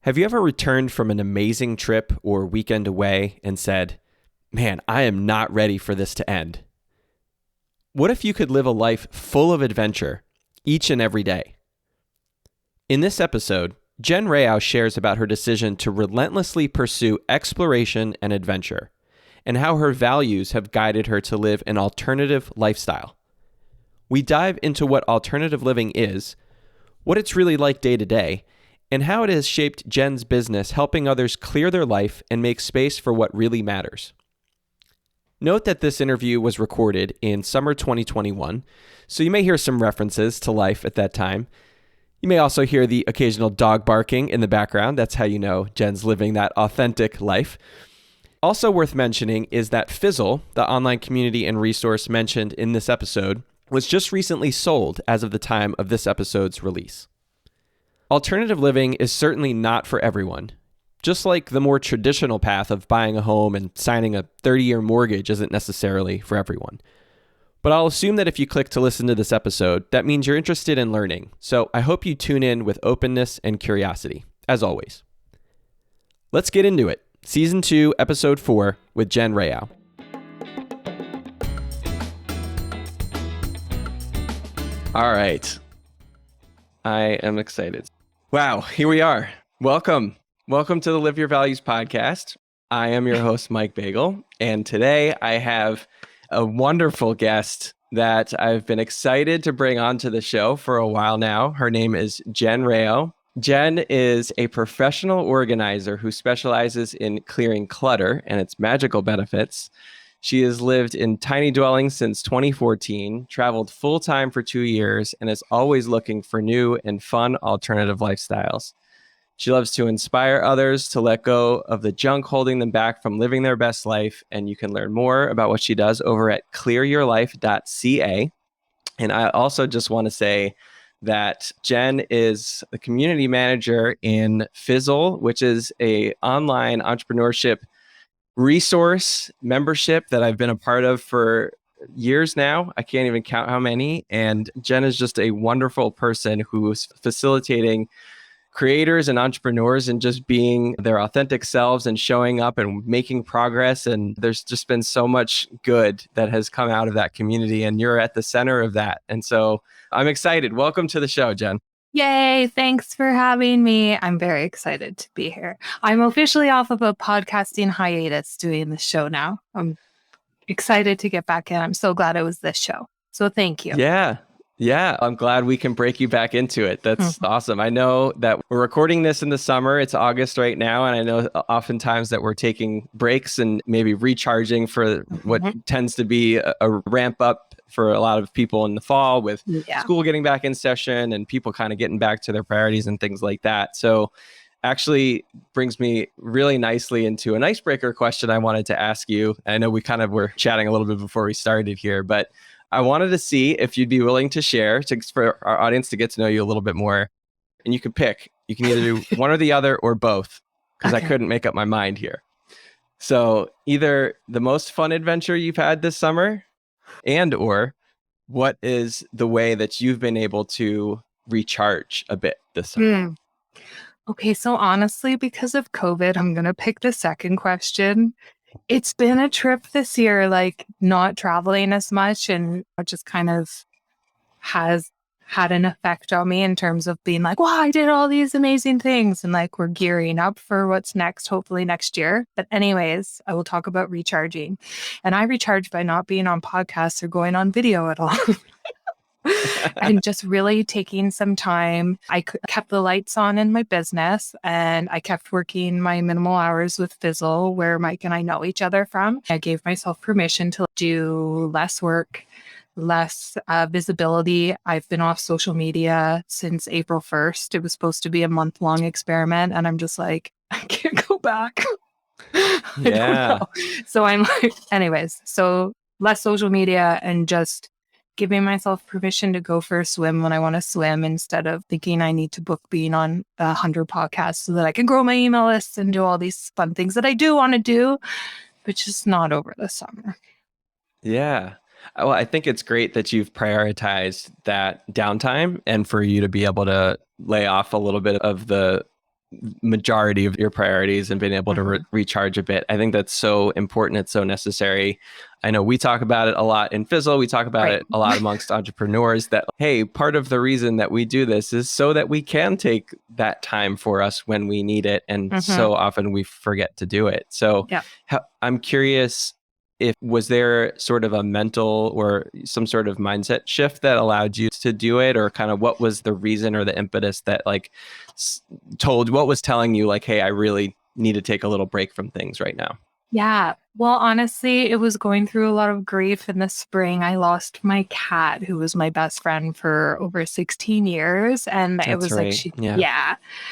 Have you ever returned from an amazing trip or weekend away and said, man, I am not ready for this to end? What if you could live a life full of adventure each and every day? In this episode, Jen Rao shares about her decision to relentlessly pursue exploration and adventure, and how her values have guided her to live an alternative lifestyle. We dive into what alternative living is, what it's really like day to day, and how it has shaped Jen's business, helping others clear their life and make space for what really matters. Note that this interview was recorded in summer 2021, so you may hear some references to life at that time. You may also hear the occasional dog barking in the background. That's how you know Jen's living that authentic life. Also worth mentioning is that Fizzle, the online community and resource mentioned in this episode, was just recently sold as of the time of this episode's release. Alternative living is certainly not for everyone. Just like the more traditional path of buying a home and signing a 30-year mortgage isn't necessarily for everyone. But I'll assume that if you click to listen to this episode, that means you're interested in learning. So I hope you tune in with openness and curiosity, as always. Let's get into it. Season 2, Episode 4 with Jen Rao. All right. I am excited. Wow, here we are. Welcome. Welcome to the Live Your Values podcast. I am your host, Mike Bagel, and today I have a wonderful guest that I've been excited to bring onto the show for a while now. Her name is Jen Rao. Jen is a professional organizer who specializes in clearing clutter and its magical benefits. She has lived in tiny dwellings since 2014, traveled full-time for 2 years, and is always looking for new and fun alternative lifestyles. She loves to inspire others to let go of the junk holding them back from living their best life, and you can learn more about what she does over at clearyourlife.ca. And I also just want to say that Jen is the community manager in Fizzle, which is an online entrepreneurship resource membership that I've been a part of for years now. I can't even count how many. And Jen is just a wonderful person who's facilitating creators and entrepreneurs and just being their authentic selves and showing up and making progress. And there's just been so much good that has come out of that community, and you're at the center of that. And so I'm excited. Welcome to the show, Jen. Yay. Thanks for having me. I'm very excited to be here. I'm officially off of a podcasting hiatus doing the show now. I'm excited to get back in. I'm so glad it was this show. So thank you. Yeah, I'm glad we can break you back into it. That's awesome. I know that we're recording this in the summer. It's August right now. And I know oftentimes that we're taking breaks and maybe recharging for what tends to be a ramp up for a lot of people in the fall with school getting back in session and people kind of getting back to their priorities and things like that. So actually brings me really nicely into an icebreaker question I wanted to ask you. I know we kind of were chatting a little bit before we started here, but I wanted to see if you'd be willing to share for our audience to get to know you a little bit more. And you could pick. You can either do one or the other or both, because I couldn't make up my mind here. So either the most fun adventure you've had this summer, and or what is the way that you've been able to recharge a bit this summer? Okay, so honestly, because of COVID, I'm going to pick the second question. It's been a trip this year, like not traveling as much, and it just kind of has had an effect on me in terms of being like, wow, I did all these amazing things, and like we're gearing up for what's next, hopefully next year. But anyways, I will talk about recharging. And I recharge by not being on podcasts or going on video at all. And just really taking some time. I kept the lights on in my business, and I kept working my minimal hours with Fizzle, where Mike and I know each other from. I gave myself permission to do less work, less visibility. I've been off social media since April 1st. It was supposed to be a month-long experiment, and I'm just like, I can't go back. Yeah. So I'm like, anyways, so less social media and just giving myself permission to go for a swim when I want to swim, instead of thinking I need to book being on 100 podcasts so that I can grow my email list and do all these fun things that I do want to do, but just not over the summer. Yeah. Well, I think it's great that you've prioritized that downtime and for you to be able to lay off a little bit of the majority of your priorities and being able to recharge a bit. I think that's so important. It's so necessary. I know we talk about it a lot in Fizzle. We talk about it a lot amongst entrepreneurs that, hey, part of the reason that we do this is so that we can take that time for us when we need it. And so often we forget to do it. So I'm curious, if was there sort of a mental or some sort of mindset shift that allowed you to do it, or kind of what was the reason or the impetus that like what was telling you like, hey, I really need to take a little break from things right now? Yeah. Well, honestly, it was going through a lot of grief in the spring. I lost my cat, who was my best friend for over 16 years. And it was like,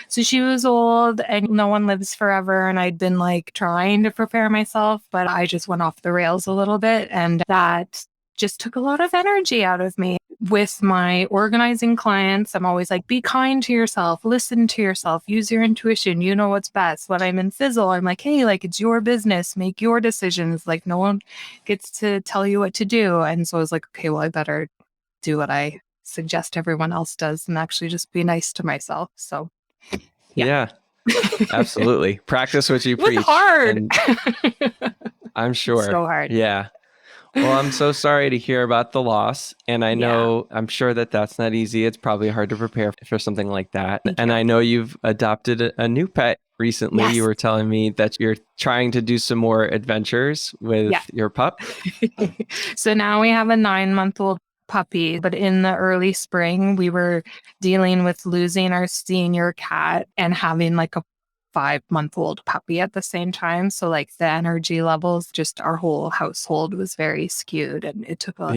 So she was old, and no one lives forever. And I'd been like trying to prepare myself, but I just went off the rails a little bit. And that just took a lot of energy out of me. With my organizing clients, I'm always like, be kind to yourself, listen to yourself, use your intuition. You know what's best. When I'm in Fizzle, I'm like, hey, like, it's your business, make your decisions. Like, no one gets to tell you what to do. And so I was like, okay, well, I better do what I suggest everyone else does and actually just be nice to myself. So yeah. Absolutely. Practice what you preach. It's hard. I'm sure. So hard. Yeah. Well, I'm so sorry to hear about the loss. And I know, I'm sure that that's not easy. It's probably hard to prepare for something like that. And I know you've adopted a new pet recently. You were telling me that you're trying to do some more adventures with your pup. So now we have a 9-month-old puppy, but in the early spring, we were dealing with losing our senior cat and having like a 5-month-old puppy at the same time. So like the energy levels, just our whole household was very skewed, and it took a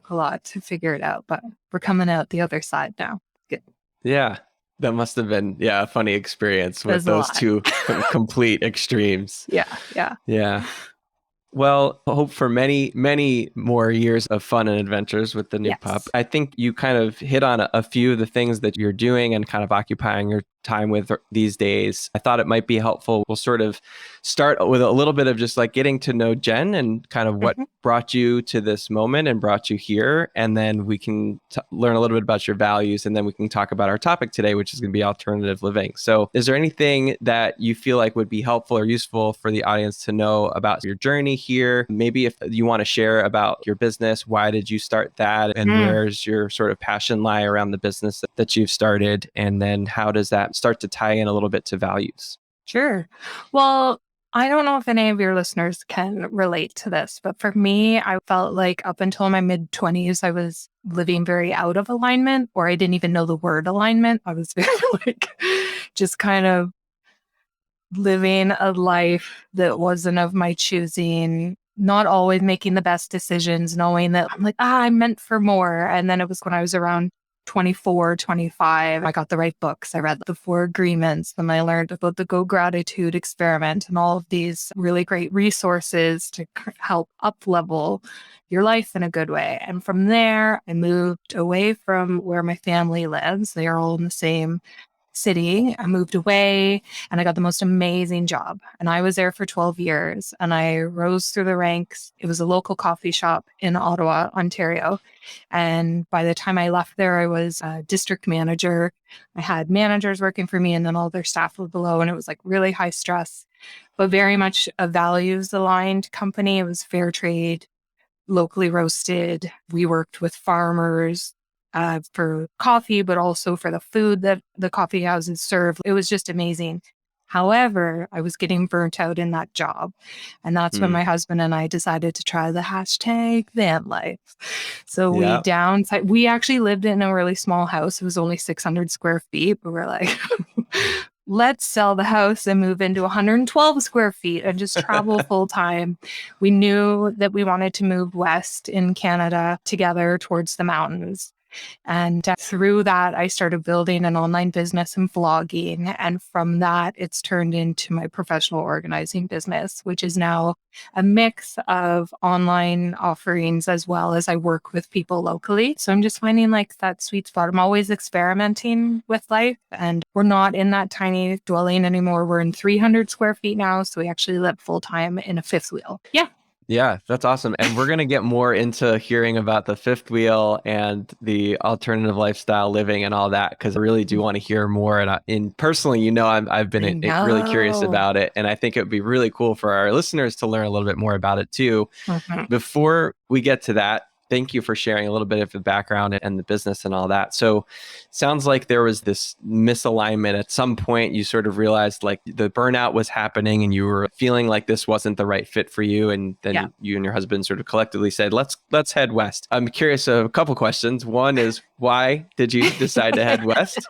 lot to figure it out, but we're coming out the other side now. Good. Yeah. That must have been, a funny experience with those two complete extremes. Yeah. Well, I hope for many, many more years of fun and adventures with the new pup. I think you kind of hit on a few of the things that you're doing and kind of occupying your time with these days. I thought it might be helpful. We'll sort of start with a little bit of just like getting to know Jen and kind of what brought you to this moment and brought you here. And then we can learn a little bit about your values. And then we can talk about our topic today, which is going to be alternative living. So is there anything that you feel like would be helpful or useful for the audience to know about your journey here? Maybe if you want to share about your business, why did you start that? And where's your sort of passion lie around the business that you've started? And then how does that start to tie in a little bit to values? Sure. Well, I don't know if any of your listeners can relate to this, but for me, I felt like up until my mid-20s, I was living very out of alignment, or I didn't even know the word alignment. I was very like just kind of living a life that wasn't of my choosing, not always making the best decisions, knowing that I'm like, I'm meant for more. And then it was when I was around 24, 25, I got the right books. I read the 4 Agreements, and I learned about the Go Gratitude experiment and all of these really great resources to help up-level your life in a good way. And from there, I moved away from where my family lives. They are all in the same city. I moved away and I got the most amazing job. And I was there for 12 years and I rose through the ranks. It was a local coffee shop in Ottawa, Ontario. And by the time I left there, I was a district manager. I had managers working for me and then all their staff were below. And it was like really high stress, but very much a values aligned company. It was fair trade, locally roasted. We worked with farmers for coffee, but also for the food that the coffee houses serve. It was just amazing. However, I was getting burnt out in that job. And that's when my husband and I decided to try the hashtag van life. So we downsized. We actually lived in a really small house. It was only 600 square feet, but we're like, let's sell the house and move into 112 square feet and just travel full time. We knew that we wanted to move west in Canada together towards the mountains. And through that, I started building an online business and vlogging. And from that, it's turned into my professional organizing business, which is now a mix of online offerings as well as I work with people locally. So I'm just finding like that sweet spot. I'm always experimenting with life, and we're not in that tiny dwelling anymore. We're in 300 square feet now. So we actually live full time in a fifth wheel. Yeah. Yeah, that's awesome. And we're going to get more into hearing about the fifth wheel and the alternative lifestyle living and all that, because I really do want to hear more. And personally, I've been I really curious know. about it. And I think it would be really cool for our listeners to learn a little bit more about it too. Mhm. Before we get to that, thank you for sharing a little bit of the background and the business and all that. So sounds like there was this misalignment at some point. You sort of realized like the burnout was happening and you were feeling like this wasn't the right fit for you. And then Yeah. you and your husband sort of collectively said, let's head west. I'm curious of a couple questions. One is, why did you decide to head west?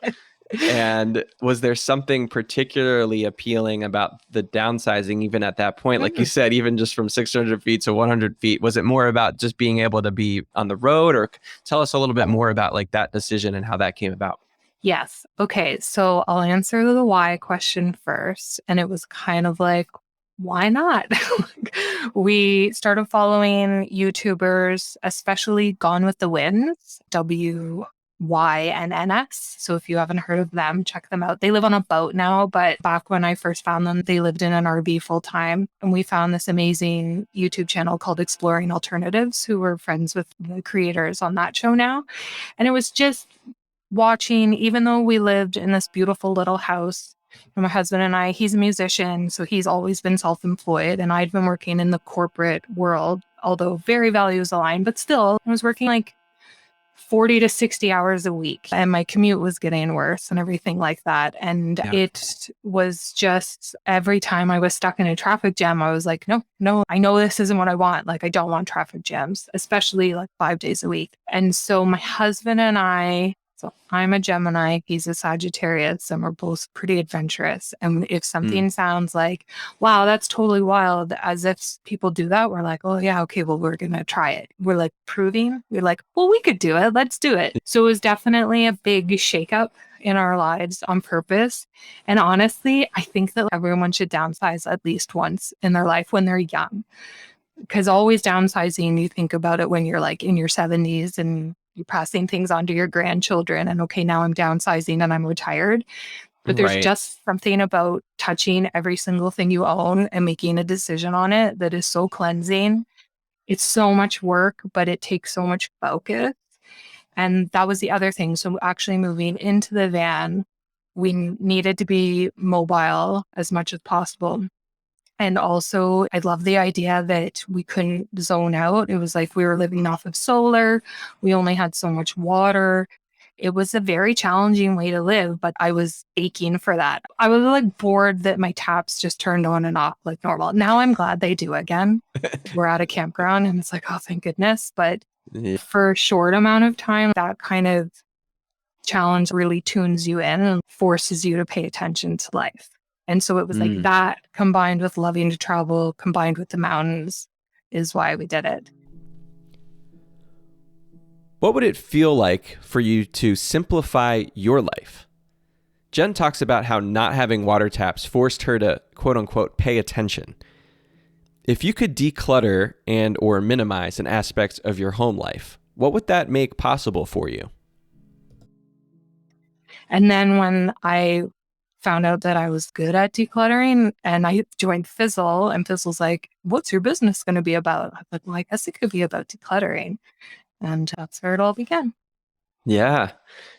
And was there something particularly appealing about the downsizing, even at that point? Like you said, even just from 600 feet to 100 feet, was it more about just being able to be on the road? Or tell us a little bit more about like that decision and how that came about. Yes. Okay. So I'll answer the why question first. And it was kind of like, why not? We started following YouTubers, especially Gone with the Winds, WYNNS. So if you haven't heard of them, check them out. They live on a boat now, but back when I first found them, they lived in an RV full time. And we found this amazing YouTube channel called Exploring Alternatives, who were friends with the creators on that show now. And it was just watching, even though we lived in this beautiful little house, my husband and I, he's a musician, so he's always been self-employed, and I'd been working in the corporate world, although very values aligned, but still, I was working like 40 to 60 hours a week, and my commute was getting worse and everything like that. And Yeah. it was just every time I was stuck in a traffic jam, I was like, no, I know this isn't what I want. Like, I don't want traffic jams, especially like 5 days a week. And so my husband and I, so I'm a Gemini, he's a Sagittarius, and we're both pretty adventurous. And if something sounds like, wow, that's totally wild, as if people do that, we're like, oh yeah, okay, well, we're going to try it. We're like we're like, well, we could do it. Let's do it. So it was definitely a big shakeup in our lives on purpose. And honestly, I think that everyone should downsize at least once in their life when they're young. Because always downsizing, you think about it when you're like in your 70s and you're passing things on to your grandchildren. And okay, now I'm downsizing and I'm retired. But there's Right. just something about touching every single thing you own and making a decision on it that is so cleansing. It's so much work, but it takes so much focus. And that was the other thing. So actually moving into the van, we needed to be mobile as much as possible. And also, I love the idea that we couldn't zone out. It was like we were living off of solar. We only had so much water. It was a very challenging way to live, but I was aching for that. I was like bored that my taps just turned on and off like normal. Now I'm glad they do again. We're at a campground and it's like, oh, thank goodness. But Yeah. for a short amount of time, that kind of challenge really tunes you in and forces you to pay attention to life. And so it was like that combined with loving to travel, combined with the mountains, is why we did it. What would it feel like for you to simplify your life? Jen talks about how not having water taps forced her to, quote unquote, pay attention. If you could declutter and or minimize an aspect of your home life, what would that make possible for you? And then when I found out that I was good at decluttering and I joined Fizzle, and Fizzle's like, what's your business going to be about? I was like, well, I guess it could be about decluttering. And that's where it all began. Yeah.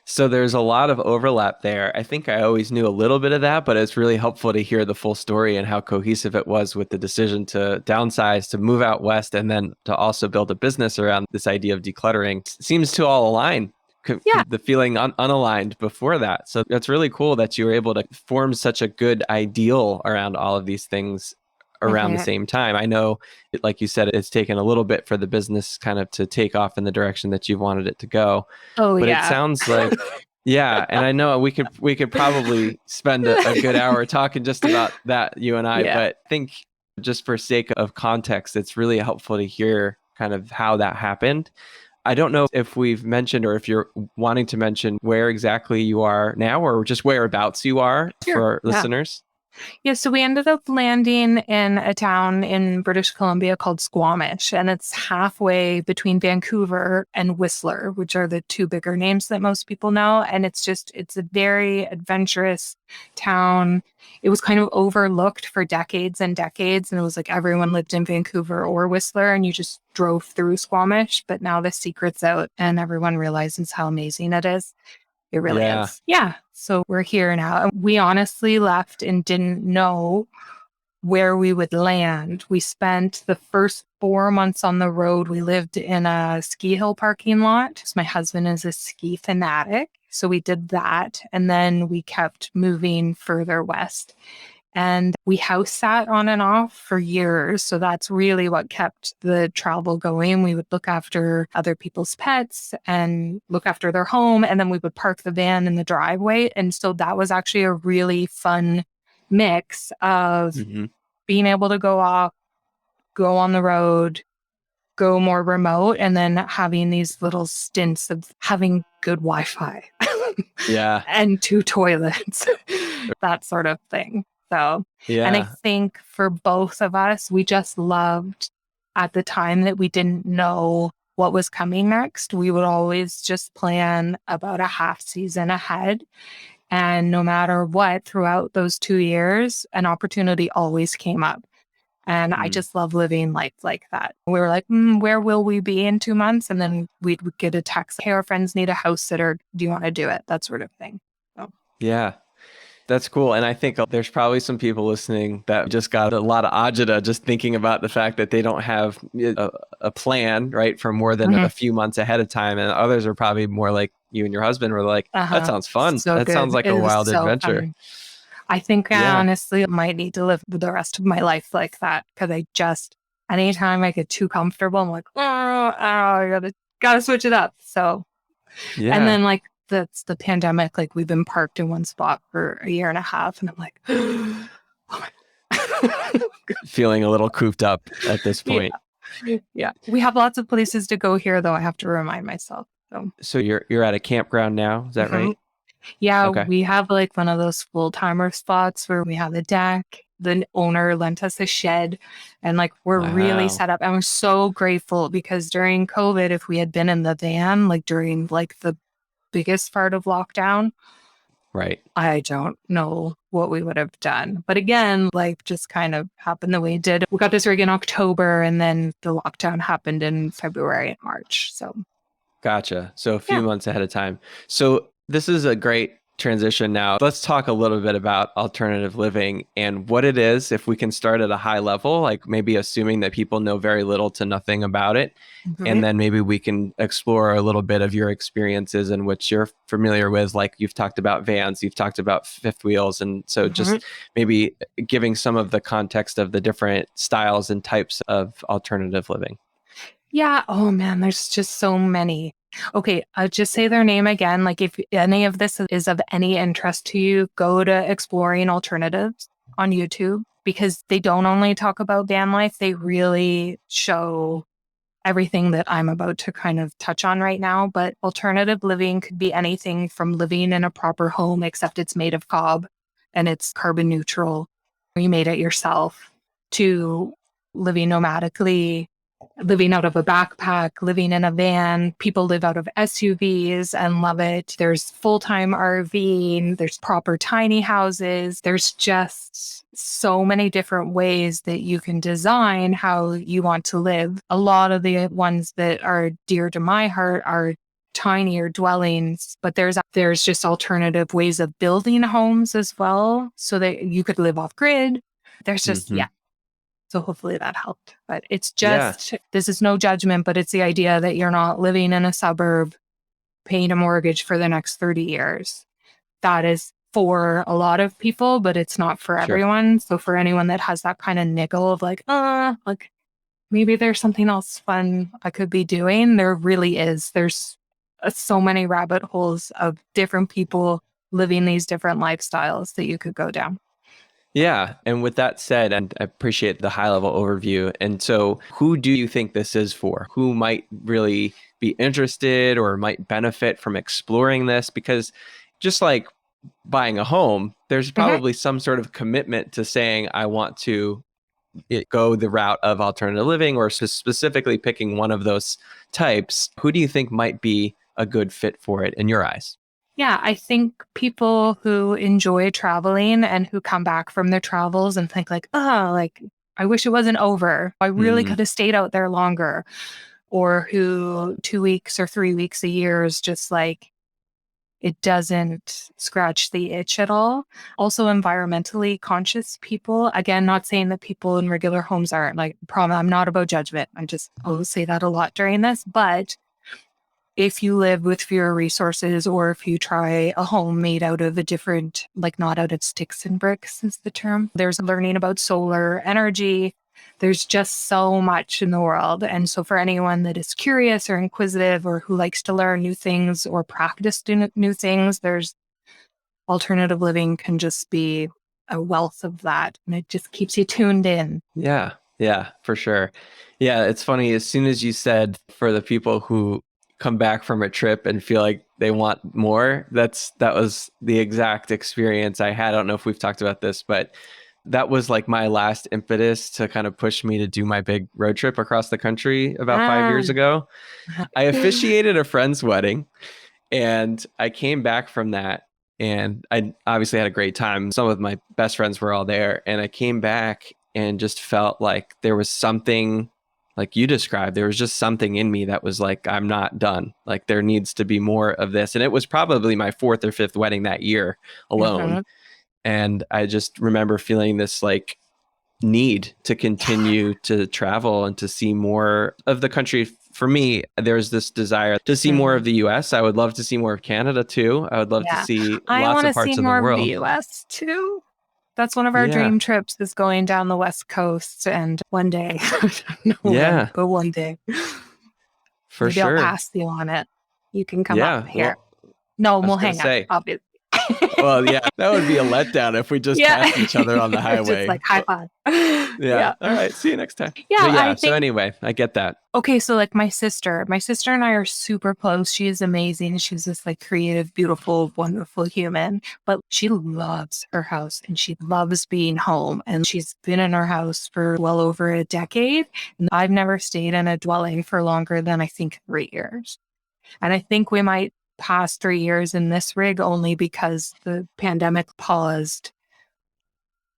So there's a lot of overlap there. I think I always knew a little bit of that, but it's really helpful to hear the full story and how cohesive it was with the decision to downsize, to move out west, and then to also build a business around this idea of decluttering. Seems to all align. Yeah. The feeling unaligned before that. So that's really cool that you were able to form such a good ideal around all of these things around the same time. I know, like you said, it's taken a little bit for the business kind of to take off in the direction that you've wanted it to go. Oh, But it yeah. sounds like, yeah. And I know we could probably spend a good hour talking just about that, you and I, Yeah. but I think just for sake of context, it's really helpful to hear kind of how that happened. I don't know if we've mentioned or if you're wanting to mention where exactly you are now or just whereabouts you are Sure. for our Yeah. listeners. Yeah, so we ended up landing in a town in British Columbia called Squamish, and it's halfway between Vancouver and Whistler, which are the two bigger names that most people know. And it's a very adventurous town. It was kind of overlooked for decades and decades, and it was like everyone lived in Vancouver or Whistler, and you just drove through Squamish. But now the secret's out, and everyone realizes how amazing it is. It really Yeah. is. Yeah. So we're here now. And we honestly left and didn't know where we would land. We spent the first 4 months on the road. We lived in a ski hill parking lot. My husband is a ski fanatic. So we did that. And then we kept moving further west. And we house sat on and off for years. So that's really what kept the travel going. We would look after other people's pets and look after their home. And then we would park the van in the driveway. And so that was actually a really fun mix of Hmm. being able to go off, go on the road, go more remote, and then having these little stints of having good Wi-Fi Yeah. and two toilets, that sort of thing. So, and I Yeah. think for both of us, we just loved at the time that we didn't know what was coming next. We would always just plan about a half season ahead. And no matter what, throughout those 2 years, an opportunity always came up. And I Mm. just love living life like that. We were like, where will we be in 2 months? And then we'd get a text, hey, our friends need a house sitter. Do you want to do it? That sort of thing. So, Yeah. That's cool. And I think there's probably some people listening that just got a lot of agita just thinking about the fact that they don't have a plan, right, for more than a few months ahead of time. And others are probably more like you and your husband were like, that sounds fun. so That sounds good. like It a was wild so adventure. fun. I think I Yeah. honestly might need to live the rest of my life like that because anytime I get too comfortable, I'm like, I gotta switch it up. So, and Yeah. then like that's the pandemic, like we've been parked in one spot for a year and a half, and I'm like, oh my. Feeling a little cooped up at this Yeah, point. yeah. We have lots of places to go here, though. I have to remind myself. So, So you're at a campground now, is that mhm. right? Yeah, Okay. we have like one of those full timer spots where we have a deck. The owner lent us a shed and like we're really Wow. set up. And we're so grateful because during COVID, if we had been in the van, like during like the biggest part of lockdown, Right. I don't know what we would have done. But again, life just kind of happened the way it did. We got this rig in October and then the lockdown happened in February and March. So, Gotcha. So a few yeah. months ahead of time. So this is a great transition now. Let's talk a little bit about alternative living and what it is, if we can start at a high level, like maybe assuming that people know very little to nothing about it. And Mhm. then maybe we can explore a little bit of your experiences and what you're familiar with. Like you've talked about vans, you've talked about fifth wheels. And so Mhm. just maybe giving some of the context of the different styles and types of alternative living. Yeah. Oh man, there's just so many. Okay, I'll just say their name again. Like if any of this is of any interest to you, go to Exploring Alternatives on YouTube because they don't only talk about van life, they really show everything that I'm about to kind of touch on right now. But alternative living could be anything from living in a proper home, except it's made of cob and it's carbon neutral. You made it yourself, to living nomadically, living out of a backpack, living in a van. People live out of SUVs and love it. There's full-time RVing, there's proper tiny houses. There's just so many different ways that you can design how you want to live. A lot of the ones that are dear to my heart are tinier dwellings, but there's just alternative ways of building homes as well so that you could live off grid. There's just, Hmm. yeah, so hopefully that helped. But it's Yeah. just, this is no judgment, but it's the idea that you're not living in a suburb paying a mortgage for the next 30 years. That is for a lot of people, but it's not for Sure. everyone. So for anyone that has that kind of niggle of like maybe there's something else fun I could be doing, there really is. There's so many rabbit holes of different people living these different lifestyles that you could go down. Yeah. And with that said, and I appreciate the high level overview. And so, who do you think this is for? Who might really be interested or might benefit from exploring this? Because just like buying a home, there's Mhm. probably some sort of commitment to saying, I want to go the route of alternative living, or specifically picking one of those types. Who do you think might be a good fit for it in your eyes? Yeah, I think people who enjoy traveling and who come back from their travels and think like, oh, like I wish it wasn't over. I really Mm, could have stayed out there longer. Or who 2 weeks or 3 weeks a year is just like, it doesn't scratch the itch at all. Also, environmentally conscious people. Again, not saying that people in regular homes aren't like, problem. I'm not about judgment. I'll say that a lot during this. But if you live with fewer resources, or if you try a home made out of a different, like not out of sticks and bricks is the term, there's learning about solar energy. There's just so much in the world. And so for anyone that is curious or inquisitive or who likes to learn new things or practice new things, there's alternative living can just be a wealth of that. And it just keeps you tuned in. yeah, yeah, for sure. Yeah, it's funny. As soon as you said for the people who come back from a trip and feel like they want more, that was the exact experience I had. I don't know if we've talked about this, but that was like my last impetus to kind of push me to do my big road trip across the country about 5 years Ah. ago. I officiated a friend's wedding, and I came back from that, and I obviously had a great time. Some of my best friends were all there, and I came back and just felt like there was something, like you described, there was just something in me that was like, I'm not done. Like there needs to be more of this. And it was probably my fourth or fifth wedding that year alone. Mhm. And I just remember feeling this like need to continue to travel and to see more of the country. For me, there's this desire to see more of Mhm. the US. I would love to see more of Canada too. I would love to Yeah. see I lots want of to see parts of the more of the world. US too. That's one of our Yeah. dream trips is going down the West Coast. And one day, I don't know when, Yeah, but one day, for maybe I'll sure. pass you on it. You can come up Yeah. here. Well, No, I was we'll going to hang out, say, obviously. well, yeah, that would be a letdown if we just Yeah. passed each other on the Just highway. like high five. Yeah. Yeah. All right. See you next time. Yeah. But I yeah. So think anyway, I get that. okay, so like my sister and I are super close. She is amazing. She's this like creative, beautiful, wonderful human, but she loves her house and she loves being home. And she's been in her house for well over a decade. And I've never stayed in a dwelling for longer than I think 3 years. And I think we might pass 3 years in this rig only because the pandemic paused,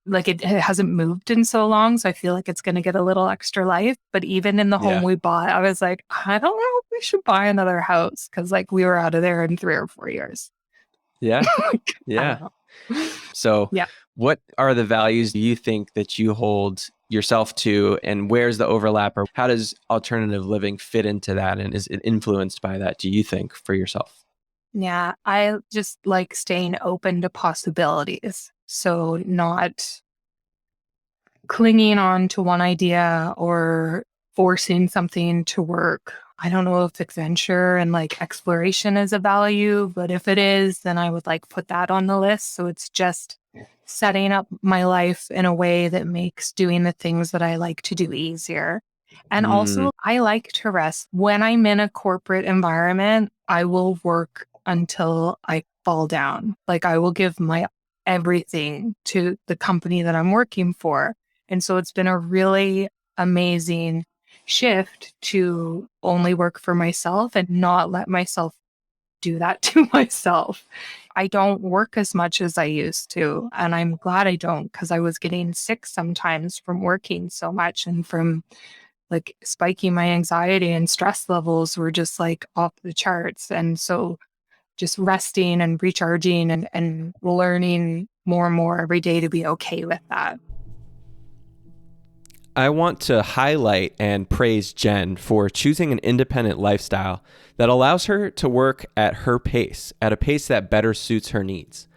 like it hasn't moved in so long. So I feel like it's going to get a little extra life. But even in the home Yeah. we bought, I was like, I don't know if we should buy another house because like we were out of there in 3 or 4 years. Yeah. Like, I Yeah. don't know. So, Yeah. what are the values you think that you hold yourself to, and where's the overlap, or how does alternative living fit into that? And is it influenced by that, do you think, for yourself? Yeah. I just like staying open to possibilities. So not clinging on to one idea or forcing something to work. I don't know if adventure and like exploration is a value, but if it is, then I would like put that on the list. So it's just setting up my life in a way that makes doing the things that I like to do easier. And Mm, also, I like to rest. When I'm in a corporate environment, I will work until I fall down. Like I will give my everything to the company that I'm working for. And so it's been a really amazing shift to only work for myself and not let myself do that to myself. I don't work as much as I used to. And I'm glad I don't because I was getting sick sometimes from working so much and from like spiking my anxiety and stress levels were just like off the charts. And so just resting and recharging and learning more and more every day to be okay with that. I want to highlight and praise Jen for choosing an independent lifestyle that allows her to work at her pace, at a pace that better suits her needs.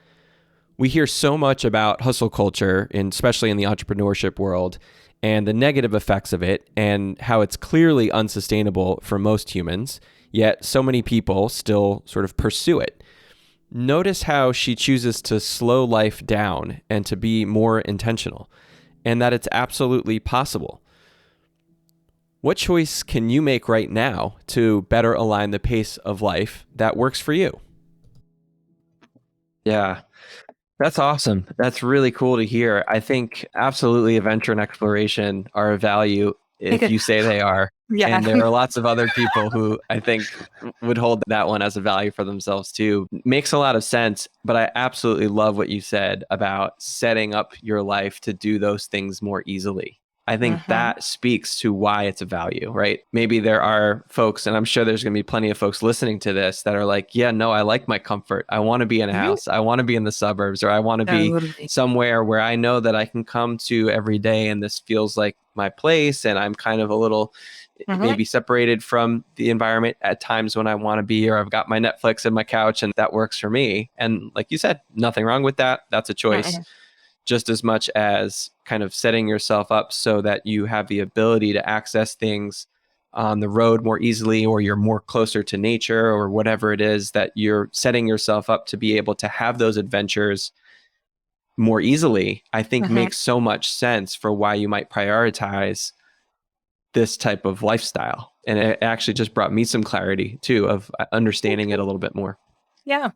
We hear so much about hustle culture, especially in the entrepreneurship world, and the negative effects of it, and how it's clearly unsustainable for most humans, yet so many people still sort of pursue it. Notice how she chooses to slow life down and to be more intentional, and that it's absolutely possible. What choice can you make right now to better align the pace of life that works for you? Yeah. That's awesome. That's really cool to hear. I think absolutely adventure and exploration are a value if you say they are. Yeah. And there are lots of other people who I think would hold that one as a value for themselves too. Makes a lot of sense. But I absolutely love what you said about setting up your life to do those things more easily. I think Hmm. that speaks to why it's a value, right? Maybe there are folks, and I'm sure there's going to be plenty of folks listening to this that are like, yeah, no, I like my comfort. I want to be in a Hmm. house. I want to be in the suburbs, or I want to be Totally. somewhere where I know that I can come to every day and this feels like my place. And I'm kind of a little Hmm. maybe separated from the environment at times when I want to be, or I've got my Netflix and my couch and that works for me. And like you said, nothing wrong with that. That's a choice Hmm. just as much as kind of setting yourself up so that you have the ability to access things on the road more easily, or you're more closer to nature, or whatever it is that you're setting yourself up to be able to have those adventures more easily, I think Hmm. makes so much sense for why you might prioritize this type of lifestyle. And it actually just brought me some clarity too of understanding it a little bit more. Yeah.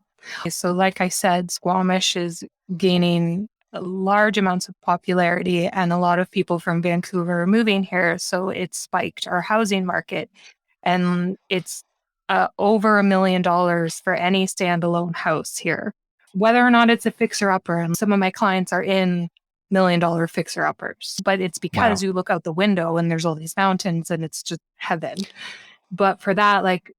So, like I said, Squamish is gaining large amounts of popularity, and a lot of people from Vancouver are moving here. So, it spiked our housing market, and it's over $1 million for any standalone house here, whether or not it's a fixer upper. And some of my clients are in $1 million fixer uppers, but it's because Wow. you look out the window and there's all these mountains and it's just heaven. But for that, like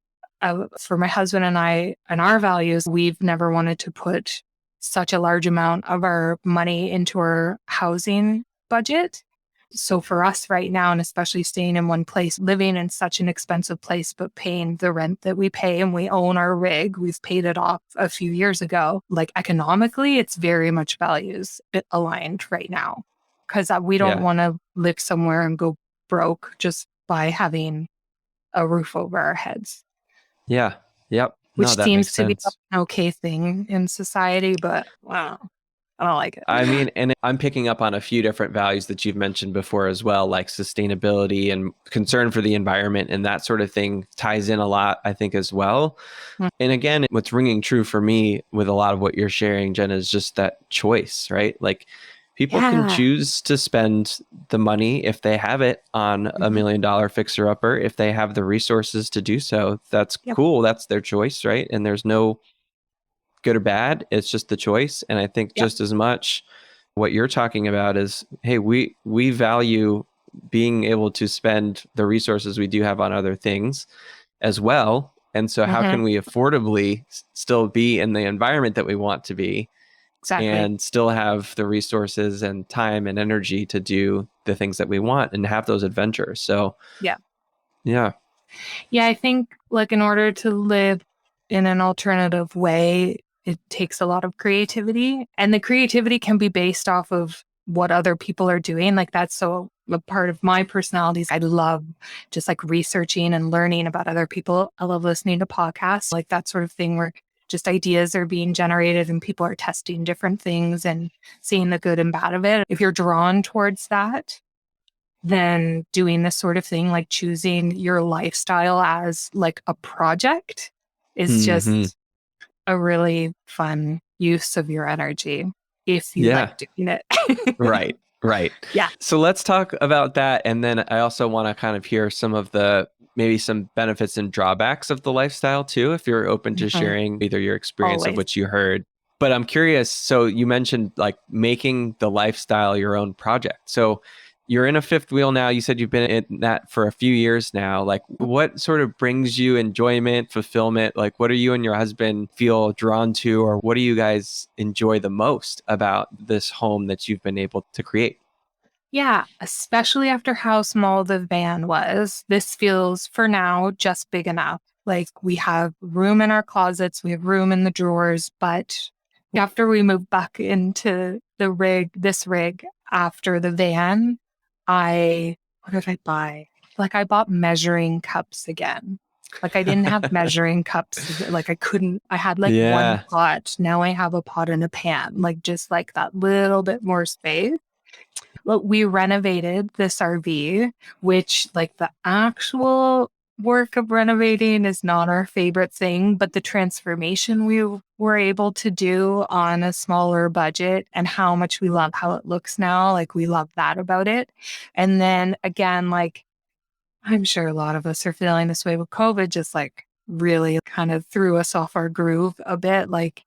for my husband and I and our values, we've never wanted to put such a large amount of our money into our housing budget. So for us right now, and especially staying in one place, living in such an expensive place, but paying the rent that we pay, and we own our rig, we've paid it off a few years ago. Like economically, it's very much values aligned right now because we don't Yeah. want to live somewhere and go broke just by having a roof over our heads, Yeah. Yep. No, which that seems makes to be sense. an okay thing in society, but wow, I don't like I it. mean, and I'm picking up on a few different values that you've mentioned before as well, like sustainability and concern for the environment, and that sort of thing ties in a lot, I think, as well. And again, what's ringing true for me with a lot of what you're sharing, Jen, is just that choice, right? Like people can Yeah. choose to spend the money if they have it on a Mhm. $1 million fixer upper, if they have the resources to do so. That's Yep. cool. That's their choice, right? And there's no good or bad. It's just the choice. And I think Yep. just as much what you're talking about is, hey, we value being able to spend the resources we do have on other things as well. And so how Hmm. can we affordably still be in the environment that we want to be Exactly. and still have the resources and time and energy to do the things that we want and have those adventures. So, Yeah. yeah. Yeah. I think like in order to live in an alternative way, it takes a lot of creativity, and the creativity can be based off of what other people are doing. Like that's so a part of my personalities. I love just like researching and learning about other people. I love listening to podcasts, like that sort of thing where just ideas are being generated and people are testing different things and seeing the good and bad of it. If you're drawn towards that, then doing this sort of thing, like choosing your lifestyle as like a project, is Hmm. just a really fun use of your energy if you Yeah. like doing it. Right. Right. Yeah. So let's talk about that. And then I also want to kind of hear some of the maybe some benefits and drawbacks of the lifestyle too, if you're open to Mhm. sharing either your experience of Always. what you heard. But I'm curious. So you mentioned like making the lifestyle your own project. So you're in a fifth wheel now. You said you've been in that for a few years now. Like, what sort of brings you enjoyment, fulfillment? Like, what do you and your husband feel drawn to, or what do you guys enjoy the most about this home that you've been able to create? Yeah, especially after how small the van was. This feels for now just big enough. Like we have room in our closets, we have room in the drawers, but after we moved back into this rig after the van, what did I buy? Like I bought measuring cups again. Like I didn't have measuring cups. Like I couldn't, I had like one Yeah. pot. Now I have a pot and a pan, like just like that little bit more space. Well, we renovated this RV, which like the actual work of renovating is not our favorite thing, but the transformation we were able to do on a smaller budget and how much we love how it looks now, like we love that about it. And then again, like I'm sure a lot of us are feeling this way with COVID, just like really kind of threw us off our groove a bit, like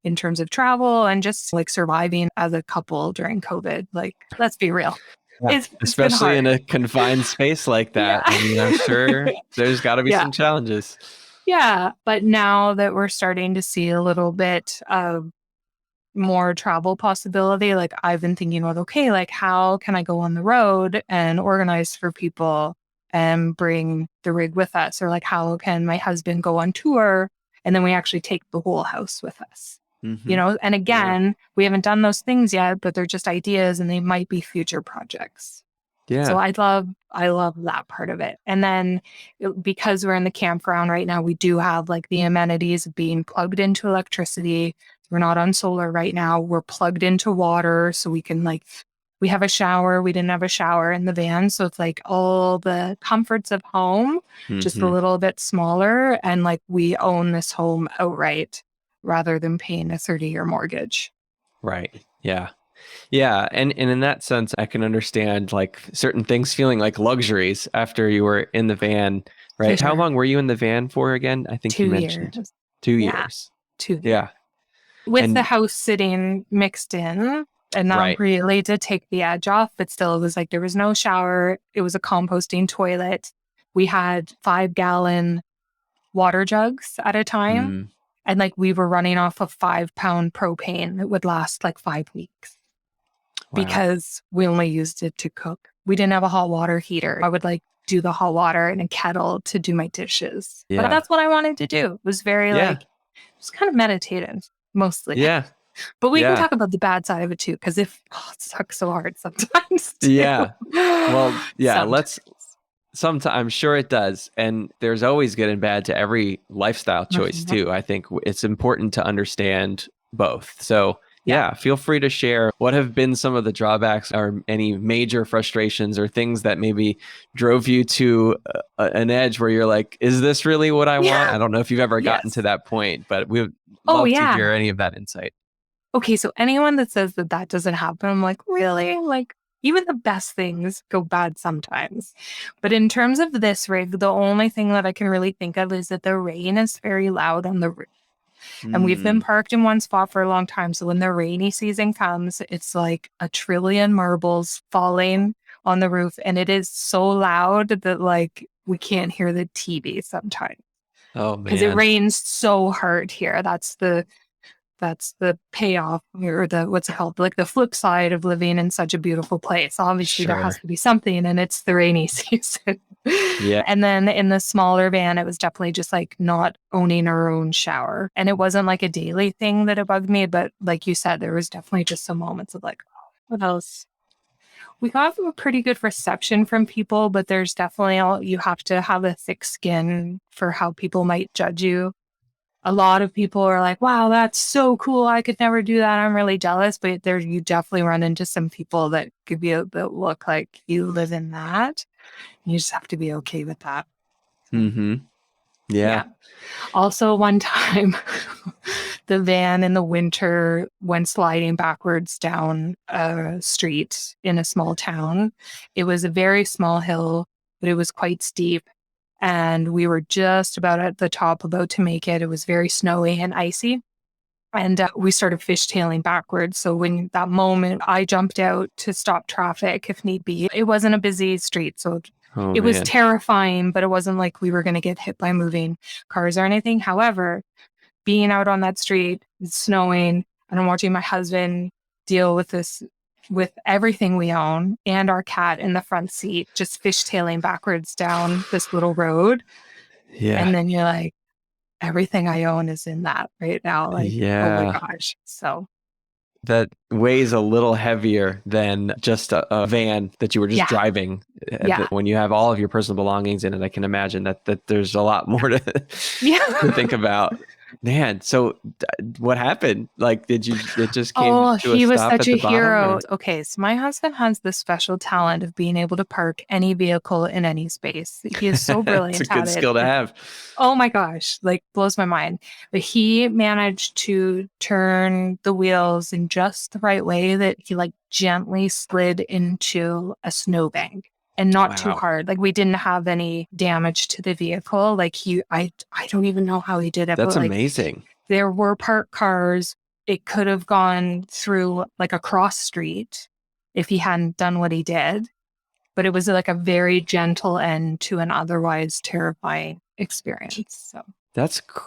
in terms of travel and just like surviving as a couple during COVID. Like, let's be real. Yeah. It's been Especially in hard. a confined space like that. Yeah. I mean, I'm sure there's got to be Yeah. some challenges. Yeah. But now that we're starting to see a little bit of more travel possibility, like I've been thinking about, okay, like how can I go on the road and organize for people and bring the rig with us? Or like how can my husband go on tour and then we actually take the whole house with us? Mm-hmm. And again, we haven't done those things yet, but they're just ideas and they might be future projects. So Yeah. I love that part of it. And then because we're in the campground right now, we do have like the amenities of being plugged into electricity. We're not on solar right now. We're plugged into water. So we can we have a shower. We didn't have a shower in the van. So it's like all the comforts of home, just a Mm-hmm. little bit smaller. And like we own this home outright rather than paying a 30-year mortgage. Right. Yeah. Yeah. And in that sense, I can understand like certain things feeling like luxuries after you were in the van, right? For How sure. long were you in the van for again? I think you 2 mentioned years. 2 Yeah. years. 2 years. Yeah. With the And house sitting mixed in and not right. really to take the edge off, but still it was like there was no shower. It was a composting toilet. We had 5-gallon water jugs at a time. Mm, And like we were running off of 5-pound propane that would last like 5 weeks wow. because we only used it to cook. We didn't have a hot water heater. I would like do the hot water in a kettle to do my dishes. But Yeah. that's what I wanted to do. It was very Yeah. it was kind of meditative mostly. Yeah. But we can Yeah. talk about the bad side of it too, because it sucks so hard sometimes too. Yeah. Well, yeah, Sometimes. sometimes I'm sure it does. And there's always good and bad to every lifestyle choice Mhm. too. I think it's important to understand both. So Yeah. yeah, feel free to share what have been some of the drawbacks or any major frustrations or things that maybe drove you to an edge where you're like, is this really what I want? Yeah. I don't know if you've ever gotten to Yes. that point, but we would Oh, love to yeah. hear any of that insight. Okay, so anyone that says that that doesn't happen, I'm like, really? Like, even the best things go bad sometimes. But in terms of this rig, the only thing that I can really think of is that the rain is very loud on the roof. And we've been Mm. parked in one spot for a long time. So when the rainy season comes, it's like a trillion marbles falling on the roof. And it is so loud that like we can't hear the TV sometimes Oh because it man. rains so hard here. That's the payoff or the what's it called? Like the flip side of living in such a beautiful place. Obviously there has Sure. to be something and it's the rainy season. Yeah. And then in the smaller van, it was definitely just like not owning our own shower. And it wasn't like a daily thing that it bugged me, but like you said, there was definitely just some moments of like, oh, what else? We got a pretty good reception from people, but there's definitely you have to have a thick skin for how people might judge you. A lot of people are like, wow, that's so cool. I could never do that. I'm really jealous. But there, you definitely run into some people that give you the look like you live in that. You just have to be okay with that. Mm-hmm. Yeah. Yeah. Also, one time, the van in the winter went sliding backwards down a street in a small town. It was a very small hill, but it was quite steep. And we were just about at the top, about to make it. It was very snowy and icy. And we started fishtailing backwards. So when that moment, I jumped out to stop traffic if need be. It wasn't a busy street. So Oh it was man. terrifying, but it wasn't like we were going to get hit by moving cars or anything. However, being out on that street, it's snowing, and I'm watching my husband deal with this, with everything we own and our cat in the front seat, just fishtailing backwards down this little road. Yeah. And then you're like, everything I own is in that right now. Like, oh my Yeah. gosh. So, That weighs a little heavier than just a van that you were just yeah. driving. Yeah. When you have all of your personal belongings in it, I can imagine that there's a lot more to Yeah. to think about. Man, so what happened? Like, it just came Oh, to a he was stop such at a the bottom hero. or? Okay, so my husband has the special talent of being able to park any vehicle in any space. He is so It's a brilliant good at it. skill to have. Oh my gosh, like blows my mind. But he managed to turn the wheels in just the right way that he like gently slid into a snowbank and not too Wow. hard. Like we didn't have any damage to the vehicle. Like I don't even know how he did it, That's but like amazing. there were parked cars. It could have gone through like a cross street if he hadn't done what he did. But it was like a very gentle end to an otherwise terrifying experience. So,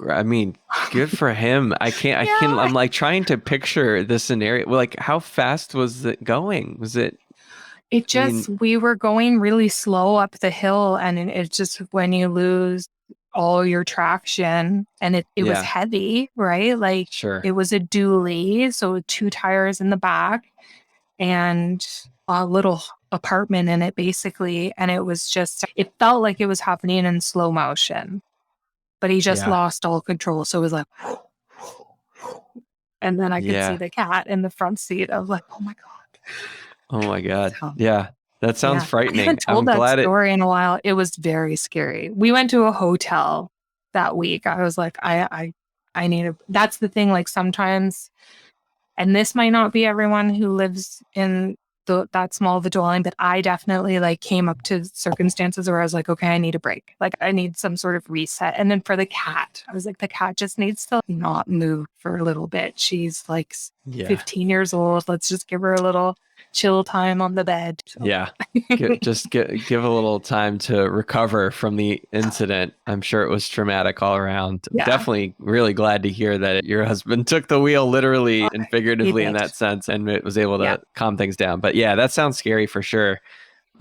I mean, good for him. yeah, I'm like trying to picture the scenario. Well, like, how fast was it going? Was it, it I mean, just, we were going really slow up the hill. And it's just when you lose all your traction and it was yeah, heavy, right? Like sure. it was a dually. So two tires in the back and a little apartment in it basically. And it was just, it felt like it was happening in slow motion, but he just Yeah, lost all control. So it was like, and then I could see yeah. the cat in the front seat. I was like, oh my God. Oh my God. So, Yeah, that sounds yeah. I frightening. haven't told I'm that glad it, story in a while. It was very scary. We went to a hotel that week. I was like, I need a, that's the thing. Like sometimes, and this might not be everyone who lives in that small of a dwelling, but I definitely like came up to circumstances where I was like, okay, I need a break. Like I need some sort of reset. And then for the cat, I was like, the cat just needs to not move for a little bit. She's like yeah, 15 years old. Let's just give her a little chill time on the bed. So. yeah. Give a little time to recover from the incident. I'm sure it was traumatic all around. Yeah, Definitely really glad to hear that your husband took the wheel literally and he figuratively in did. that sense and it was able Yeah. to calm things down. But yeah, that sounds scary for sure.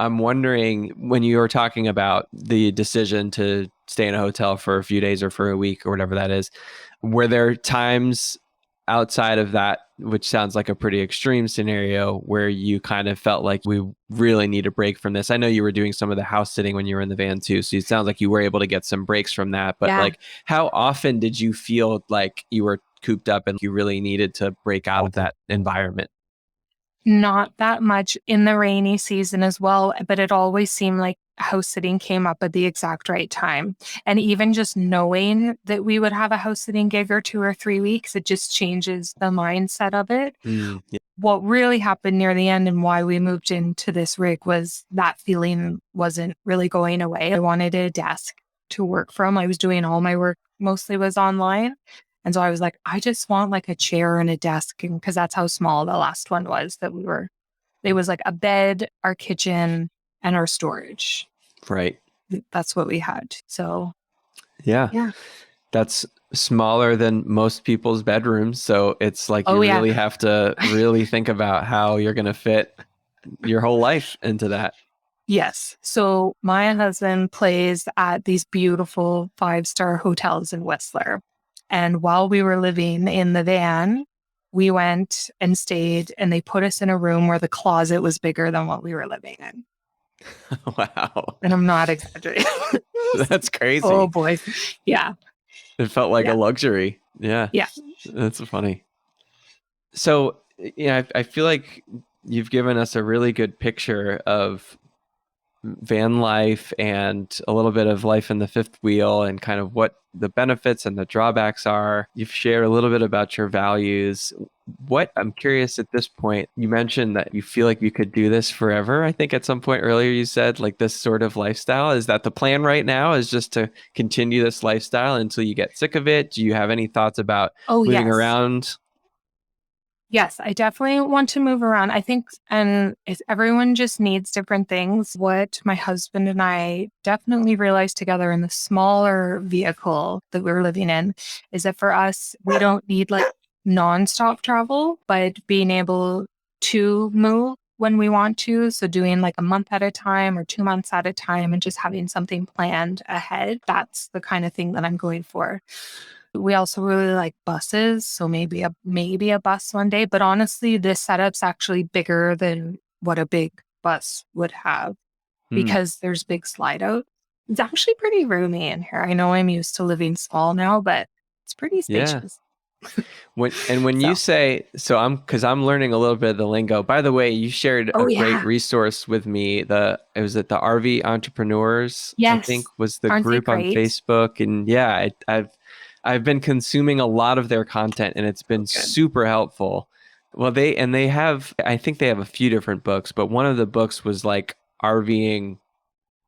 I'm wondering when you were talking about the decision to stay in a hotel for a few days or for a week or whatever that is, were there times outside of that, which sounds like a pretty extreme scenario, where you kind of felt like we really need a break from this? I know you were doing some of the house sitting when you were in the van too. So it sounds like you were able to get some breaks from that. But Yeah. like, how often did you feel like you were cooped up and you really needed to break out of that environment? Not that much in the rainy season as well, but it always seemed like house sitting came up at the exact right time. And even just knowing that we would have a house sitting gig or 2 or 3 weeks, it just changes the mindset of it. Yeah. What really happened near the end and why we moved into this rig was that feeling wasn't really going away. I wanted a desk to work from. I was doing all my work mostly was online. And so I was like, I just want like a chair and a desk. And because that's how small the last one was that we were, it was like a bed, our kitchen, and our storage. Right. That's what we had. So Yeah. yeah. That's smaller than most people's bedrooms. So it's like Oh you yeah. really have to really think about how you're going to fit your whole life into that. Yes. So my husband plays at these beautiful 5-star hotels in Whistler. And while we were living in the van, we went and stayed and they put us in a room where the closet was bigger than what we were living in. Wow. And I'm not exaggerating. That's Oh crazy. boy. Yeah. It felt like a Yeah. luxury. Yeah. Yeah. That's funny. So, yeah, I feel like you've given us a really good picture of van life and a little bit of life in the fifth wheel and kind of what the benefits and the drawbacks are. You've shared a little bit about your values. What I'm curious at this point, you mentioned that you feel like you could do this forever. I think at some point earlier you said like this sort of lifestyle. Is that the plan right now? Is just to continue this lifestyle until you get sick of it? Do you have any thoughts about Oh, moving yes. around? Yes, I definitely want to move around. I think, and everyone just needs different things. What my husband and I definitely realized together in the smaller vehicle that we were living in is that for us, we don't need like nonstop travel, but being able to move when we want to. So doing like a month at a time or 2 months at a time and just having something planned ahead. That's the kind of thing that I'm going for. We also really like buses, so maybe a bus one day. But honestly, this setup's actually bigger than what a big bus would have Hmm. because there's big slide out. It's actually pretty roomy in here. I know I'm used to living small now, but It's pretty Yeah. spacious. When So, you say, because I'm learning a little bit of the lingo. By the way, you shared oh a great yeah. resource with me. It was at the RV Entrepreneurs, I think Yes. was the Aren't they group on great? Facebook. And yeah, I've been consuming a lot of their content and it's been Oh, good. super helpful. Well, they have, I think they have a few different books, but one of the books was like RVing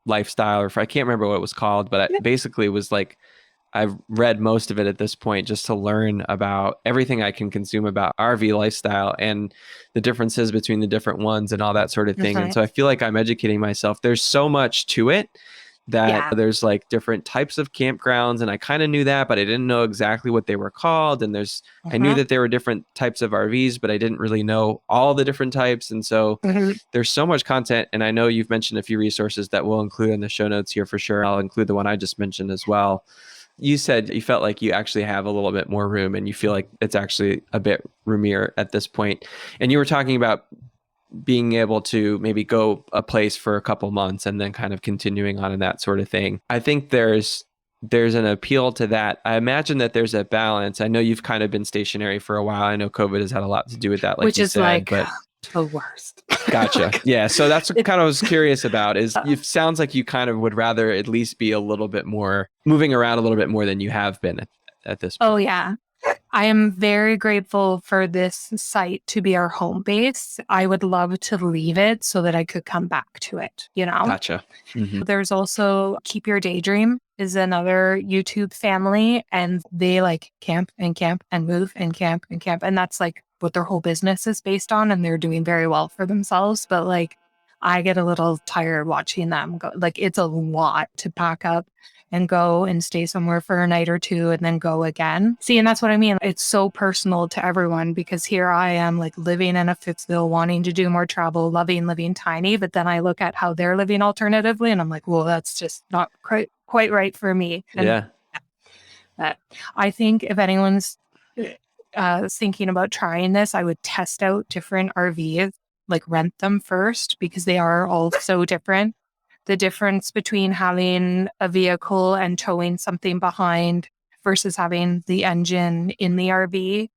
lifestyle, or I can't remember what it was called, but Yeah. basically it was like I've read most of it at this point just to learn about everything I can consume about RV lifestyle and the differences between the different ones and all that sort of thing. And so I Nice. feel like I'm educating myself. There's so much to it that Yeah. there's like different types of campgrounds. And I kind of knew that, but I didn't know exactly what they were called. And I knew Uh-huh. that there were different types of RVs, but I didn't really know all the different types. And so Mhm. there's so much content. And I know you've mentioned a few resources that we'll include in the show notes here for sure. I'll include the one I just mentioned as well. You said you felt like you actually have a little bit more room and you feel like it's actually a bit roomier at this point. And you were talking about being able to maybe go a place for a couple months and then kind of continuing on and that sort of thing. I think there's an appeal to that. I imagine that there's a balance. I know you've kind of been stationary for a while. I know COVID has had a lot to do with that, like Which you is said, like but the worst. gotcha. Yeah. So that's what It- kind of was curious about is it sounds like you kind of would rather at least be a little bit more moving around a little bit more than you have been at this point. Oh, yeah. I am very grateful for this site to be our home base. I would love to leave it so that I could come back to it, you know? Gotcha. Mm-hmm. There's also Keep Your Daydream is another YouTube family, and they like camp and move and camp and camp. And that's like what their whole business is based on. And they're doing very well for themselves. But like, I get a little tired watching them go. Like, it's a lot to pack up and go and stay somewhere for a night or two and then go again. See, and that's what I mean. It's so personal to everyone because here I am like living in a Fittsville, wanting to do more travel, loving living tiny. But then I look at how they're living alternatively and I'm like, well, that's just not quite right for me. And Yeah. I think if anyone's thinking about trying this, I would test out different RVs, like rent them first because they are all so different. The difference between having a vehicle and towing something behind versus having the engine in the RV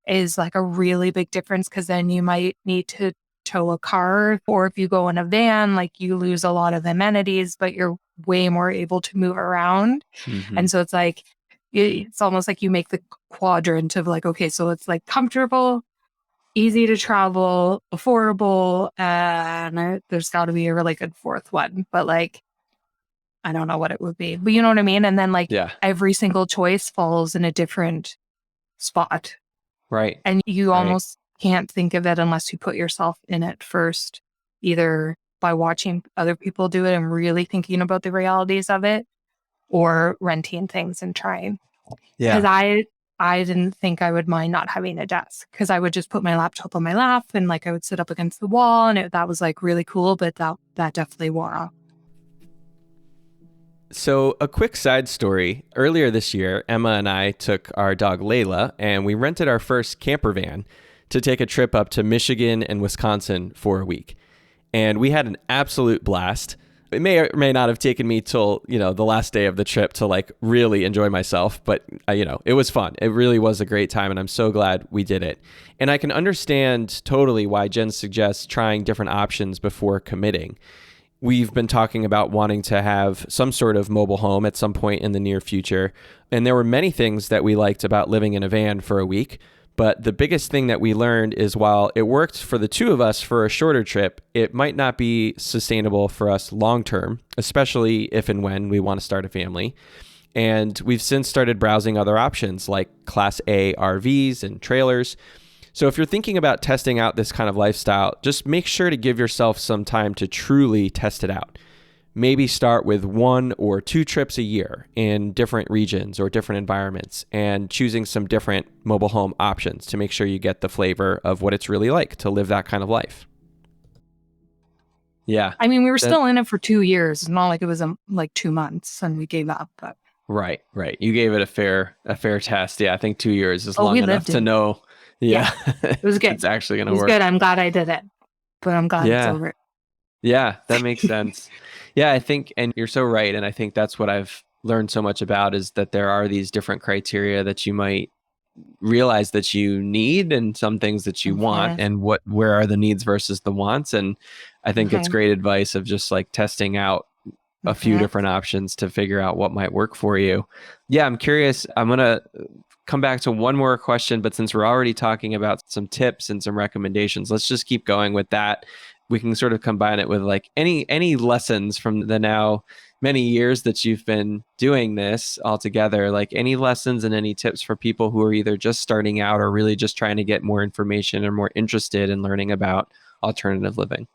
is like a really big difference because then you might need to tow a car, or if you go in a van, like you lose a lot of amenities, but you're way more able to move around. Mm-hmm. And so it's like, it's almost like you make the quadrant of like, okay, so it's like comfortable, easy to travel, affordable, and there's got to be a really good fourth one. But like, I don't know what it would be, but you know what I mean? And then like Yeah. every single choice falls in a different spot. Right. And you Right. almost can't think of it unless you put yourself in it first, either by watching other people do it and really thinking about the realities of it or renting things and trying. Because Yeah. I didn't think I would mind not having a desk because I would just put my laptop on my lap and like I would sit up against the wall and that was like really cool, but that definitely wore off. So, a quick side story. Earlier this year, Emma and I took our dog Layla and we rented our first camper van to take a trip up to Michigan and Wisconsin for a week. And we had an absolute blast. It may or may not have taken me till, the last day of the trip to like really enjoy myself, but it was fun. It really was a great time and I'm so glad we did it. And I can understand totally why Jen suggests trying different options before committing. We've been talking about wanting to have some sort of mobile home at some point in the near future. And there were many things that we liked about living in a van for a week. But the biggest thing that we learned is while it worked for the two of us for a shorter trip, it might not be sustainable for us long term, especially if and when we want to start a family. And we've since started browsing other options like Class A RVs and trailers. So if you're thinking about testing out this kind of lifestyle, just make sure to give yourself some time to truly test it out. Maybe start with 1 or 2 trips a year in different regions or different environments and choosing some different mobile home options to make sure you get the flavor of what it's really like to live that kind of life. Yeah. I mean, we were still in it for 2 years. It's not like it was like 2 months and we gave up. But Right. You gave it a fair test. Yeah, I think 2 years is long we enough lived to it. know. Yeah. It was good. It's actually going to It was work. good. I'm glad I did it, but I'm glad it's Yeah. over. Yeah, that makes sense. Yeah, I think, and you're so right. And I think that's what I've learned so much about is that there are these different criteria that you might realize that you need and some things that you want, and where are the needs versus the wants. And I think it's great advice of just like testing out a few different options to figure out what might work for you. Yeah, I'm curious. I'm going to come back to one more question, but since we're already talking about some tips and some recommendations, let's just keep going with that. We can sort of combine it with like any lessons from the now many years that you've been doing this all together, like any lessons and any tips for people who are either just starting out or really just trying to get more information or more interested in learning about alternative living.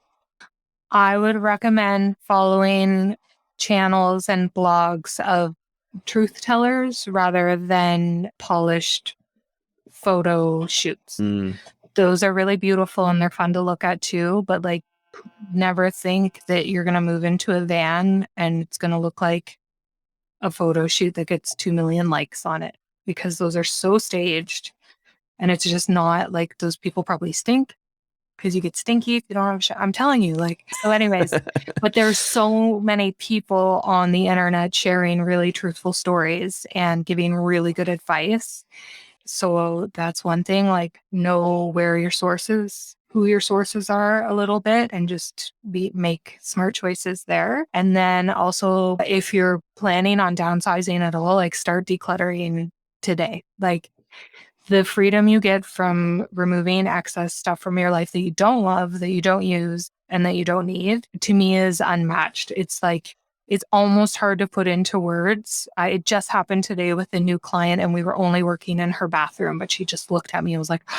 I would recommend following channels and blogs of truth tellers rather than polished photo shoots. Those are really beautiful and they're fun to look at too, but like never think that you're going to move into a van and it's going to look like a photo shoot that gets 2 million likes on it, because those are so staged and it's just not. Like, those people probably stink because you get stinky if you don't have I'm telling you, like, so anyways, but there's so many people on the internet sharing really truthful stories and giving really good advice. So that's one thing, like, know where your sources, who your sources are a little bit, and just make smart choices there. And then also, if you're planning on downsizing at all, like, start decluttering today. Like, the freedom you get from removing excess stuff from your life that you don't love, that you don't use, and that you don't need, to me is unmatched. It's like, it's almost hard to put into words. It just happened today with a new client and we were only working in her bathroom, but she just looked at me and was like,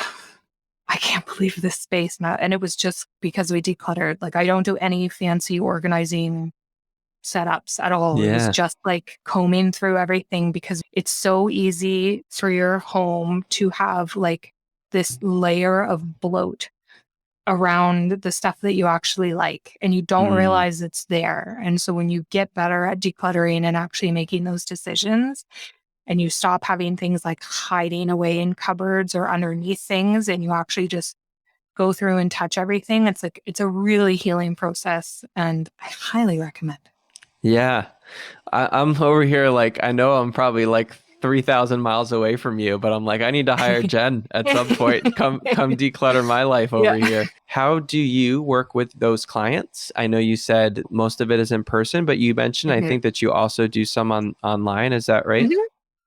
I can't believe this space. And it was just because we decluttered. Like, I don't do any fancy organizing setups at all. It was just like combing through everything, because it's so easy for your home to have like this layer of bloat around the stuff that you actually like, and you don't realize it's there. And so when you get better at decluttering and actually making those decisions, and you stop having things like hiding away in cupboards or underneath things, and you actually just go through and touch everything, it's like, it's a really healing process, and I highly recommend. Yeah. I'm over here, like, I know I'm probably like 3,000 miles away from you, but I'm like, I need to hire Jen at some point. Come declutter my life over here. How do you work with those clients? I know you said most of it is in person, but you mentioned, I think that you also do some online. Is that right?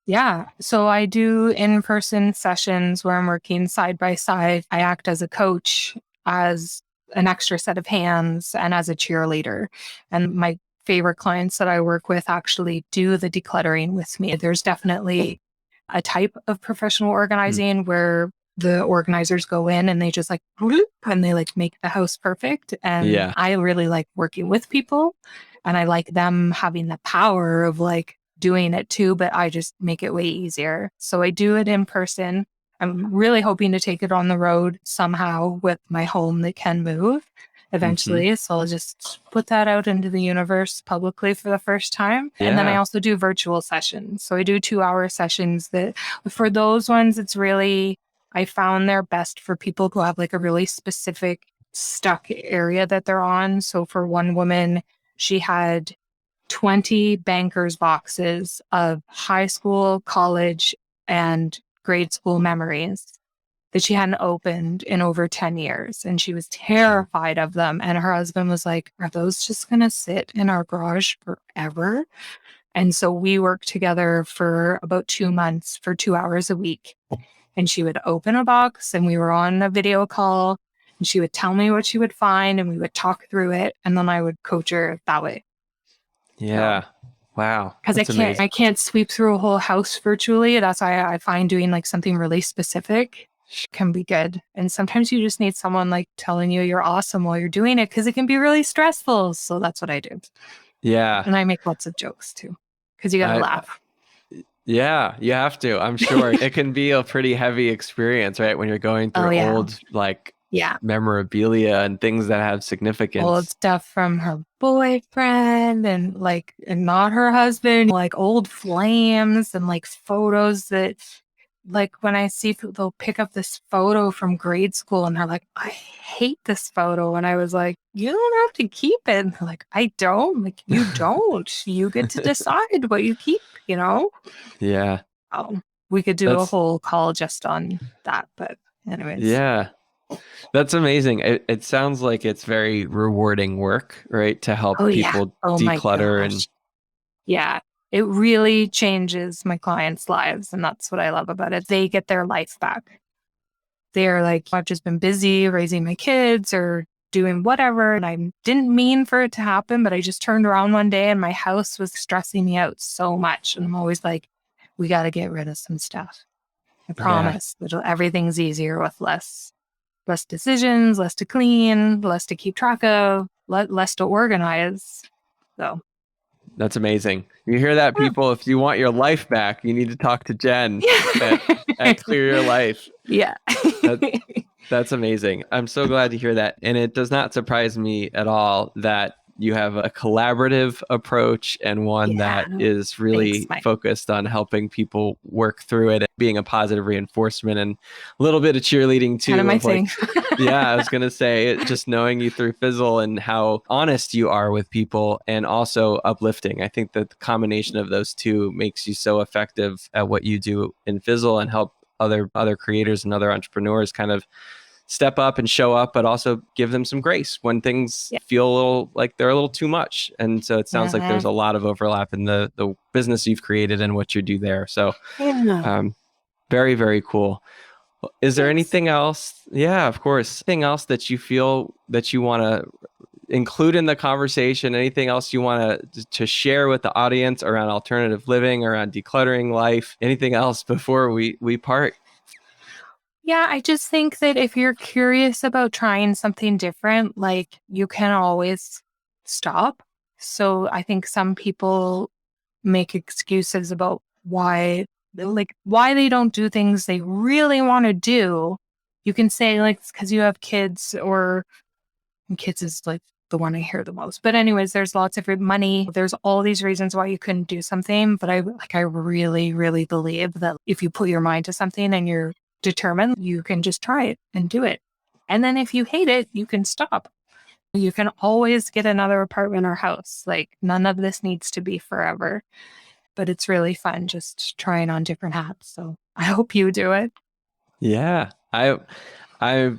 Yeah. So I do in-person sessions where I'm working side by side. I act as a coach, as an extra set of hands, and as a cheerleader. And my favorite clients that I work with actually do the decluttering with me. There's definitely a type of professional organizing where the organizers go in and they just like, and they like make the house perfect. And I really like working with people, and I like them having the power of like doing it too, but I just make it way easier. So I do it in person. I'm really hoping to take it on the road somehow with my home that can move eventually. So I'll just put that out into the universe publicly for the first time. And then I also do virtual sessions. So I do 2-hour sessions that, for those ones, it's really, I found they're best for people who have like a really specific stuck area that they're on. So for one woman, she had 20 banker's boxes of high school, college, and grade school memories that she hadn't opened in over 10 years. And she was terrified of them. And her husband was like, are those just going to sit in our garage forever? And so we worked together for about 2 months for 2 hours a week. And she would open a box and we were on a video call and she would tell me what she would find and we would talk through it. And then I would coach her that way. Yeah. So, wow. Because I can't sweep through a whole house virtually. That's why I find doing like something really specific can be good. And sometimes you just need someone like telling you you're awesome while you're doing it, because it can be really stressful. So that's what I do. Yeah. And I make lots of jokes too, because you got to laugh. Yeah, you have to. I'm sure it can be a pretty heavy experience, right? When you're going through old, like, memorabilia and things that have significance. Old stuff from her boyfriend and not her husband, like old flames and like photos that like when I see people, they'll pick up this photo from grade school and they're like, I hate this photo. And I was like, you don't have to keep it. And they're like, I don't. I'm like, you don't. You get to decide what you keep, Yeah. Oh, we could do a whole call just on that. But anyways. Yeah. That's amazing. It sounds like it's very rewarding work, right? To help people declutter. And yeah, it really changes my clients' lives. And that's what I love about it. They get their life back. They're like, I've just been busy raising my kids or doing whatever. And I didn't mean for it to happen, but I just turned around one day and my house was stressing me out so much. And I'm always like, we got to get rid of some stuff. I promise that everything's easier with less decisions, less to clean, less to keep track of, less to organize. So that's amazing. You hear that, people? If you want your life back, you need to talk to Jen at Clear Your Life. Yeah. That's amazing. I'm so glad to hear that. And it does not surprise me at all that you have a collaborative approach and one that is really focused on helping people work through it, and being a positive reinforcement and a little bit of cheerleading too. Kind of my thing. Yeah, I was going to say, just knowing you through Fizzle and how honest you are with people and also uplifting. I think that the combination of those two makes you so effective at what you do in Fizzle and help other creators and other entrepreneurs kind of step up and show up, but also give them some grace when things feel a little like they're a little too much. And so it sounds like there's a lot of overlap in the business you've created and what you do there. So very, very cool. Is there anything else? Yeah, of course. Anything else that you feel that you want to include in the conversation? Anything else you want to share with the audience around alternative living, around decluttering life? Anything else before we part? Yeah, I just think that if you're curious about trying something different, like you can always stop. So I think some people make excuses about why they don't do things they really want to do. You can say like it's because you have kids, or kids is like the one I hear the most. But anyways, there's lots of money. There's all these reasons why you couldn't do something. But I really, really believe that if you put your mind to something and you're determined, you can just try it and do it. And then if you hate it, you can stop. You can always get another apartment or house. Like none of this needs to be forever. But it's really fun just trying on different hats. So I hope you do it. Yeah, I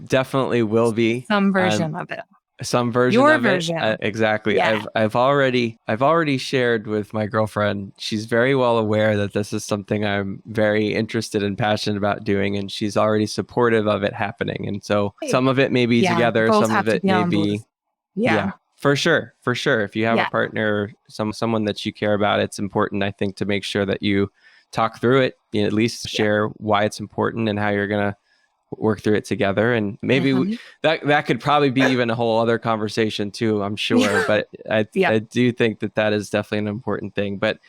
definitely will be. Some version of it. Some version Your of version. It. Exactly. Yeah. I've already shared with my girlfriend. She's very well aware that this is something I'm very interested and passionate about doing, and she's already supportive of it happening. And so some of it may be together, some of it may be for sure. If you have a partner, someone that you care about, it's important, I think, to make sure that you talk through it, at least share why it's important and how you're going to work through it together. And maybe that could probably be even a whole other conversation too, I'm sure. But I do think that is definitely an important thing. But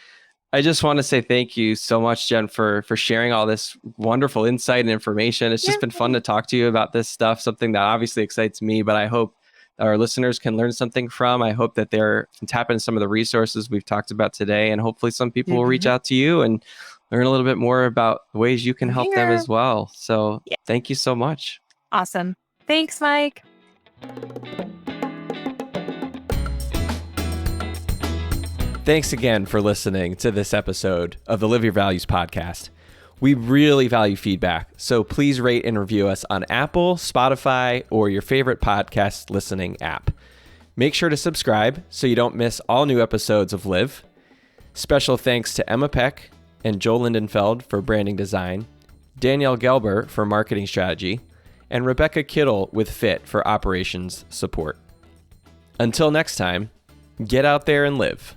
I just want to say thank you so much, Jen, for sharing all this wonderful insight and information. It's just been fun to talk to you about this stuff, something that obviously excites me, but I hope our listeners can learn something from. I hope that they're tapping into some of the resources we've talked about today, and hopefully some people will reach out to you and learn a little bit more about ways you can help them as well. So thank you so much. Awesome. Thanks, Mike. Thanks again for listening to this episode of the Live Your Values podcast. We really value feedback, so please rate and review us on Apple, Spotify, or your favorite podcast listening app. Make sure to subscribe so you don't miss all new episodes of Live. Special thanks to Emma Peck and Joel Lindenfeld for branding design, Danielle Gelber for marketing strategy, and Rebecca Kittle with Fit for operations support. Until next time, get out there and live.